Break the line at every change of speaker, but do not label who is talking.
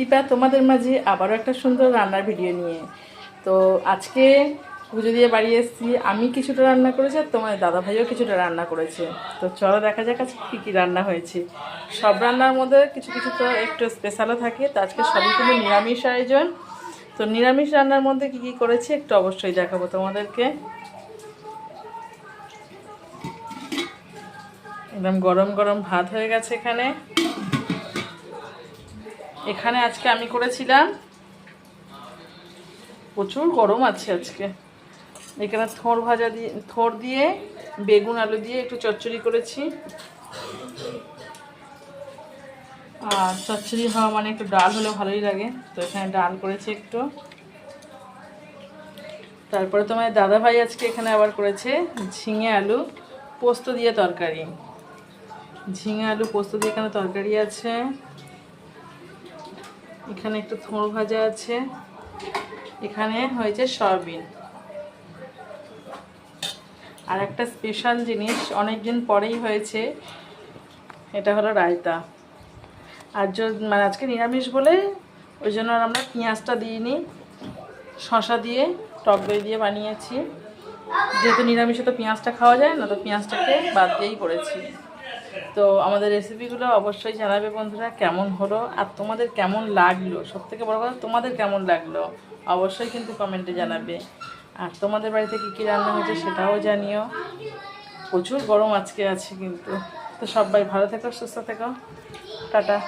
দীপা তোমাদের মাঝে আবারও একটা সুন্দর রান্নার ভিডিও নিয়ে। তো আজকে পুজো দিয়ে বাড়ি এসেছি, আমি কিছুটা রান্না করেছি আর তোমার দাদা ভাইও কিছুটা রান্না করেছে। তো চলো দেখা যাক আজকে কী কী রান্না হয়েছে। সব রান্নার মধ্যে কিছু কিছু তো একটু স্পেশালও থাকে, তো আজকে সবই কিন্তু নিরামিষ আয়োজন। তো নিরামিষ রান্নার মধ্যে কী কী করেছি একটু অবশ্যই দেখাবো তোমাদেরকে। একদম গরম গরম ভাত হয়ে গেছে এখানে। এখানে আজকে আমি করেছিলাম, প্রচুর গরম আছে আজকে, এখানে থোড় দিয়ে বেগুন আলু দিয়ে একটু চচ্চড়ি করেছি। আর চচ্চড়ি হওয়া মানে একটু ডাল হলে ভালোই লাগে, তো এখানে ডাল করেছি একটু। তারপরে তোমার দাদা ভাই আজকে এখানে আবার করেছে ঝিঙে আলু পোস্ত দিয়ে তরকারি। ঝিঙে আলু পোস্ত দিয়ে এখানে তরকারি আছে। এখানে একটু থোড় ভাজা আছে। এখানে হয়েছে সয়াবিন। আর একটা স্পেশাল জিনিস অনেক দিন পরেই হয়েছে, এটা হলো রায়তা। আর মানে আজকে নিরামিষ বলে ওই জন্য আর আমরা পেঁয়াজটা দিইনি, শসা দিয়ে টক দই দিয়ে বানিয়েছি। যেহেতু নিরামিষে তো পেঁয়াজটা খাওয়া যায় না, তো পেঁয়াজটাকে বাদ দিয়েই করেছি। তো আমাদের রেসিপিগুলো অবশ্যই জানাবে বন্ধুরা কেমন হলো, আর তোমাদের কেমন লাগলো। সবথেকে বড় কথা, তোমাদের কেমন লাগলো অবশ্যই কিন্তু কমেন্টে জানাবে। আর তোমাদের বাড়িতে কী কী রান্না হয়েছে সেটাও জানিও। প্রচুর গরম আজকে আছে কিন্তু। তো সবাই ভালো থেকো, সুস্থ থেকো, টাটা।